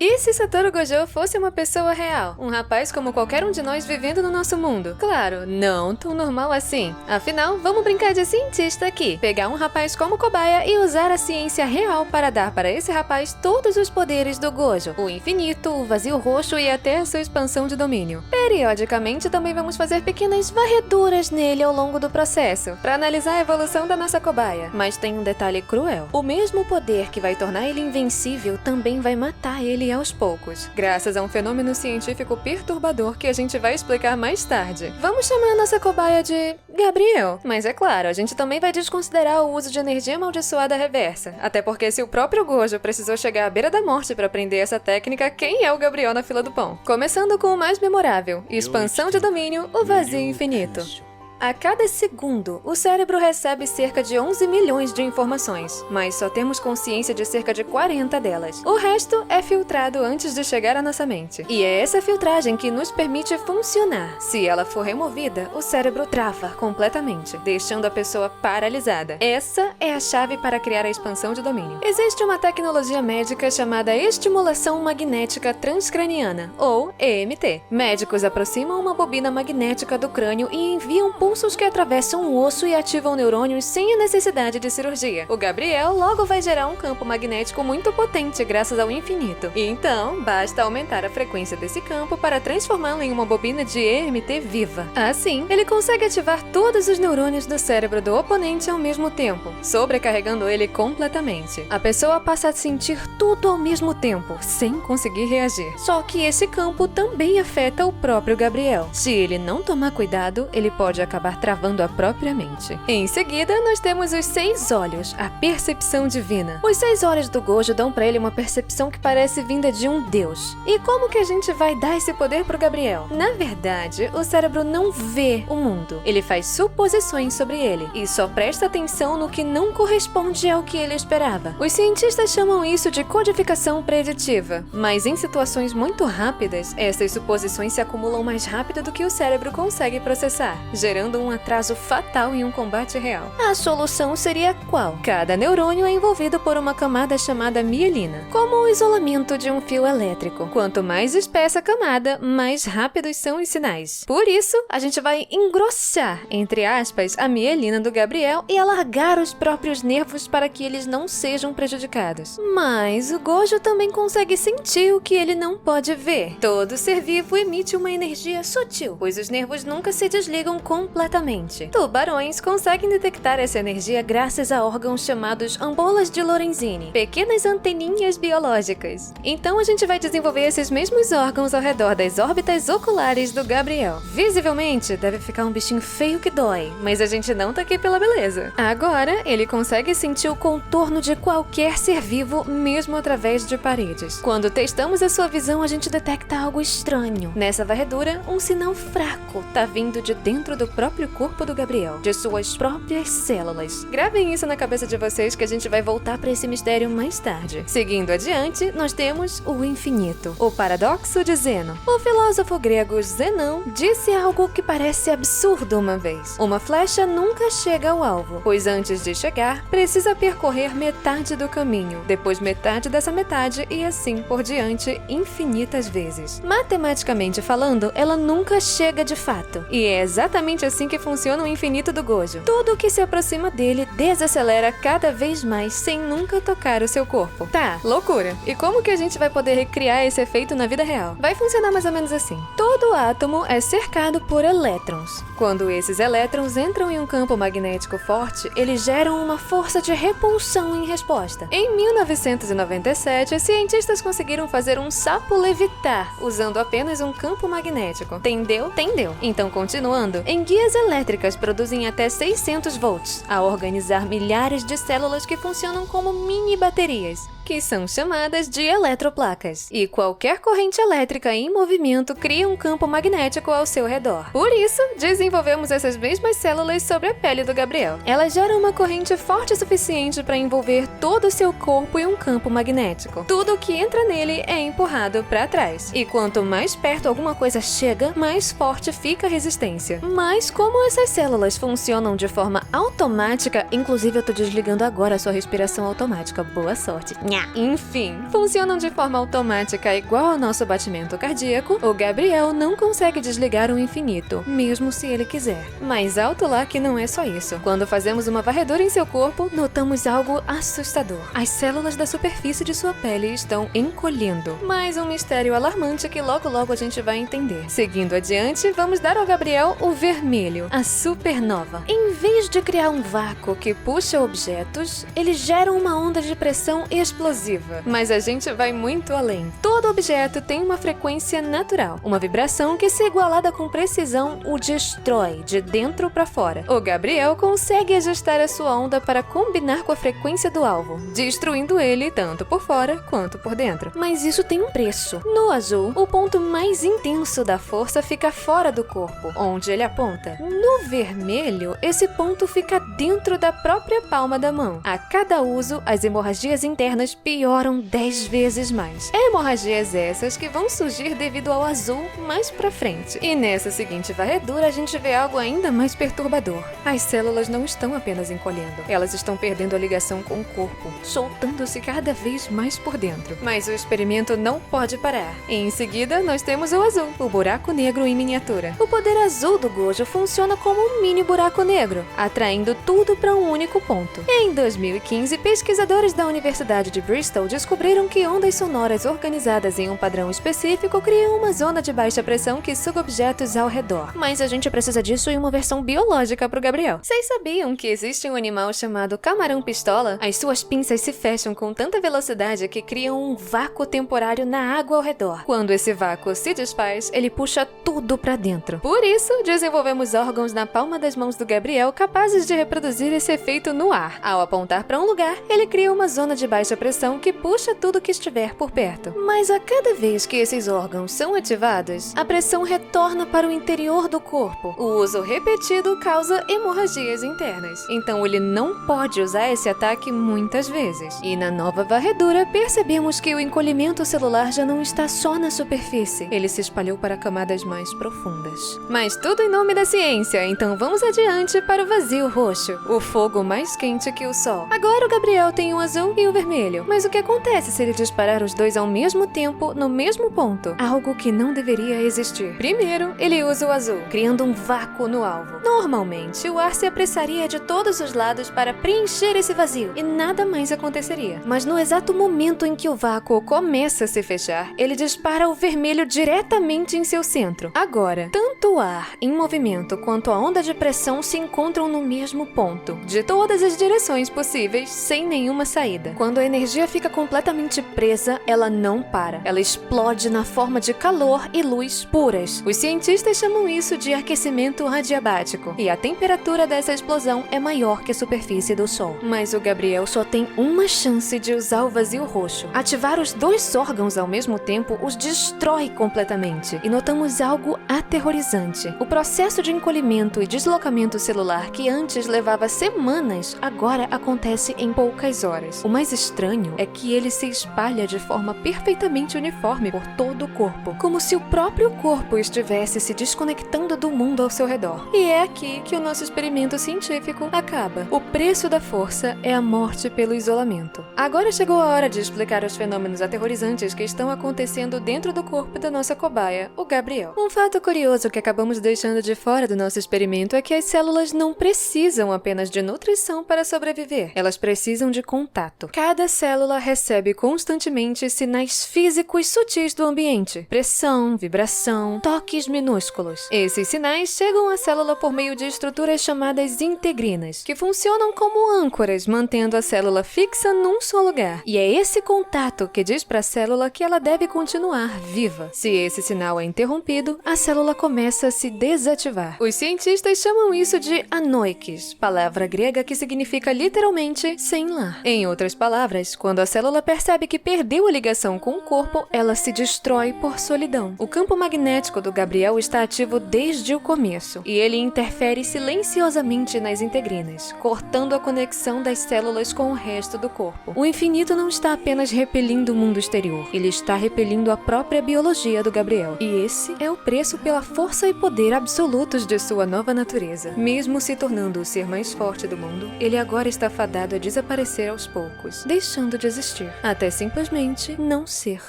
E se Satoru Gojo fosse uma pessoa real? Um rapaz como qualquer um de nós vivendo no nosso mundo? Claro, não tão normal assim. Afinal, vamos brincar de cientista aqui. Pegar um rapaz como cobaia e usar a ciência real para dar para esse rapaz todos os poderes do Gojo. O infinito, o vazio roxo e até a sua expansão de domínio. Periodicamente também vamos fazer pequenas varreduras nele ao longo do processo, para analisar a evolução da nossa cobaia. Mas tem um detalhe cruel. O mesmo poder que vai tornar ele invencível também vai matar ele aos poucos, graças a um fenômeno científico perturbador que a gente vai explicar mais tarde. Vamos chamar a nossa cobaia de Gabriel. Mas é claro, a gente também vai desconsiderar o uso de energia amaldiçoada reversa. Até porque se o próprio Gojo precisou chegar à beira da morte para aprender essa técnica, quem é o Gabriel na fila do pão? Começando com o mais memorável, expansão de domínio, o vazio infinito. A cada segundo, o cérebro recebe cerca de 11 milhões de informações, mas só temos consciência de cerca de 40 delas. O resto é filtrado antes de chegar à nossa mente. E é essa filtragem que nos permite funcionar. Se ela for removida, o cérebro trava completamente, deixando a pessoa paralisada. Essa é a chave para criar a expansão de domínio. Existe uma tecnologia médica chamada estimulação magnética transcraniana, ou EMT. Médicos aproximam uma bobina magnética do crânio e enviam pulsos que atravessam o osso e ativam neurônios sem a necessidade de cirurgia. O Gabriel logo vai gerar um campo magnético muito potente graças ao infinito. E então, basta aumentar a frequência desse campo para transformá-lo em uma bobina de EMT viva. Assim, ele consegue ativar todos os neurônios do cérebro do oponente ao mesmo tempo, sobrecarregando ele completamente. A pessoa passa a sentir tudo ao mesmo tempo, sem conseguir reagir. Só que esse campo também afeta o próprio Gabriel. Se ele não tomar cuidado, ele pode acabar travando a própria mente. Em seguida, nós temos os 6 olhos, a percepção divina. Os 6 olhos do Gojo dão pra ele uma percepção que parece vinda de um deus. E como que a gente vai dar esse poder pro Gabriel? Na verdade, o cérebro não vê o mundo. Ele faz suposições sobre ele e só presta atenção no que não corresponde ao que ele esperava. Os cientistas chamam isso de codificação preditiva, mas em situações muito rápidas, essas suposições se acumulam mais rápido do que o cérebro consegue processar, gerando um atraso fatal em um combate real. A solução seria qual? Cada neurônio é envolvido por uma camada chamada mielina, como o isolamento de um fio elétrico. Quanto mais espessa a camada, mais rápidos são os sinais. Por isso, a gente vai engrossar, entre aspas, a mielina do Gabriel e alargar os próprios nervos para que eles não sejam prejudicados. Mas o Gojo também consegue sentir o que ele não pode ver. Todo ser vivo emite uma energia sutil, pois os nervos nunca se desligam completamente. Tubarões conseguem detectar essa energia graças a órgãos chamados ampolas de Lorenzini, pequenas anteninhas biológicas. Então a gente vai desenvolver esses mesmos órgãos ao redor das órbitas oculares do Gabriel. Visivelmente, deve ficar um bichinho feio que dói, mas a gente não tá aqui pela beleza. Agora, ele consegue sentir o contorno de qualquer ser vivo, mesmo através de paredes. Quando testamos a sua visão, a gente detecta algo estranho. Nessa varredura, um sinal fraco tá vindo de dentro do próprio corpo do Gabriel, de suas próprias células. Gravem isso na cabeça de vocês que a gente vai voltar para esse mistério mais tarde. Seguindo adiante, nós temos o infinito, o paradoxo de Zeno. O filósofo grego Zenão disse algo que parece absurdo uma vez. Uma flecha nunca chega ao alvo, pois antes de chegar, precisa percorrer metade do caminho, depois metade dessa metade e assim por diante infinitas vezes. Matematicamente falando, ela nunca chega de fato. E é exatamente assim que funciona o infinito do Gojo. Tudo que se aproxima dele desacelera cada vez mais sem nunca tocar o seu corpo. Tá, loucura. E como que a gente vai poder recriar esse efeito na vida real? Vai funcionar mais ou menos assim. Todo átomo é cercado por elétrons. Quando esses elétrons entram em um campo magnético forte, eles geram uma força de repulsão em resposta. Em 1997, os cientistas conseguiram fazer um sapo levitar usando apenas um campo magnético. Entendeu? Entendeu. Então, continuando, enguias elétricas produzem até 600 volts, a organizar milhares de células que funcionam como mini baterias, que são chamadas de eletroplacas. E qualquer corrente elétrica em movimento cria um campo magnético ao seu redor. Por isso, desenvolvemos essas mesmas células sobre a pele do Gabriel. Elas geram uma corrente forte o suficiente para envolver todo o seu corpo em um campo magnético. Tudo que entra nele é empurrado para trás. E quanto mais perto alguma coisa chega, mais forte fica a resistência. Mas como essas células funcionam de forma automática, inclusive eu tô desligando agora a sua respiração automática. Boa sorte. Enfim, funcionam de forma automática igual ao nosso batimento cardíaco. O Gabriel não consegue desligar o infinito, mesmo se ele quiser. Mas alto lá que não é só isso. Quando fazemos uma varredura em seu corpo, notamos algo assustador. As células da superfície de sua pele estão encolhendo. Mais um mistério alarmante que logo a gente vai entender. Seguindo adiante, vamos dar ao Gabriel o vermelho, a supernova. Em vez de criar um vácuo que puxa objetos, ele gera uma onda de pressão explosiva. Mas a gente vai muito além. Todo objeto tem uma frequência natural, uma vibração que, se igualada com precisão, o destrói de dentro para fora. O Gabriel consegue ajustar a sua onda para combinar com a frequência do alvo, destruindo ele tanto por fora quanto por dentro. Mas isso tem um preço. No azul, o ponto mais intenso da força fica fora do corpo, onde ele aponta. No vermelho, esse ponto fica dentro da própria palma da mão. A cada uso, as hemorragias internas pioram 10 vezes mais. Hemorragias essas que vão surgir devido ao azul mais pra frente. E nessa seguinte varredura, a gente vê algo ainda mais perturbador. As células não estão apenas encolhendo, elas estão perdendo a ligação com o corpo, soltando-se cada vez mais por dentro. Mas o experimento não pode parar. E em seguida, nós temos o azul, o buraco negro em miniatura. O poder azul do Gojo funciona como um mini buraco negro, atraindo tudo para um único ponto. Em 2015, pesquisadores da Universidade de Bristol descobriram que ondas sonoras organizadas em um padrão específico criam uma zona de baixa pressão que suga objetos ao redor. Mas a gente precisa disso em uma versão biológica pro Gabriel. Vocês sabiam que existe um animal chamado camarão-pistola? As suas pinças se fecham com tanta velocidade que criam um vácuo temporário na água ao redor. Quando esse vácuo se desfaz, ele puxa tudo pra dentro. Por isso, desenvolvemos órgãos na palma das mãos do Gabriel capazes de reproduzir esse efeito no ar. Ao apontar para um lugar, ele cria uma zona de baixa pressão que puxa tudo que estiver por perto. Mas a cada vez que esses órgãos são ativados, a pressão retorna para o interior do corpo. O uso repetido causa hemorragias internas. Então ele não pode usar esse ataque muitas vezes. E na nova varredura, percebemos que o encolhimento celular já não está só na superfície. Ele se espalhou para camadas mais profundas. Mas tudo em nome da ciência, então vamos adiante para o vazio roxo, o fogo mais quente que o sol. Agora o Gabriel tem o azul e o vermelho. Mas o que acontece se ele disparar os dois ao mesmo tempo, no mesmo ponto? Algo que não deveria existir. Primeiro, ele usa o azul, criando um vácuo no alvo. Normalmente, o ar se apressaria de todos os lados para preencher esse vazio, e nada mais aconteceria. Mas no exato momento em que o vácuo começa a se fechar, ele dispara o vermelho diretamente em seu centro. Agora, tanto o ar em movimento quanto a onda de pressão se encontram no mesmo ponto, de todas as direções possíveis, sem nenhuma saída. Quando a energia fica completamente presa, ela não para. Ela explode na forma de calor e luz puras. Os cientistas chamam isso de aquecimento adiabático, e a temperatura dessa explosão é maior que a superfície do Sol. Mas o Gabriel só tem uma chance de usar o vazio roxo. Ativar os dois órgãos ao mesmo tempo os destrói completamente, e notamos algo aterrorizante. O processo de encolhimento e deslocamento celular que antes levava semanas, agora acontece em poucas horas. O mais estranho é que ele se espalha de forma perfeitamente uniforme por todo o corpo, como se o próprio corpo estivesse se desconectando do mundo ao seu redor. E é aqui que o nosso experimento científico acaba. O preço da força é a morte pelo isolamento. Agora chegou a hora de explicar os fenômenos aterrorizantes que estão acontecendo dentro do corpo da nossa cobaia, o Gabriel. Um fato curioso que acabamos deixando de fora do nosso experimento é que as células não precisam apenas de nutrição para sobreviver. Elas precisam de contato. Cada célula recebe constantemente sinais físicos sutis do ambiente. Pressão, vibração, toques minúsculos. Esses sinais chegam à célula por meio de estruturas chamadas integrinas, que funcionam como âncoras, mantendo a célula fixa num só lugar. E é esse contato que diz para a célula que ela deve continuar viva. Se esse sinal é interrompido, a célula começa a se desativar. Os cientistas chamam isso de anoikis, palavra grega que significa literalmente sem lar. Em outras palavras, quando a célula percebe que perdeu a ligação com o corpo, ela se destrói por solidão. O campo magnético do Gabriel está ativo desde o começo, e ele interfere silenciosamente nas integrinas, cortando a conexão das células com o resto do corpo. O infinito não está apenas repelindo o mundo exterior, ele está repelindo a própria biologia do Gabriel. E esse é o preço pela força e poder absolutos de sua nova natureza. Mesmo se tornando o ser mais forte do mundo, ele agora está fadado a desaparecer aos poucos, deixando deixando de existir, até simplesmente não ser.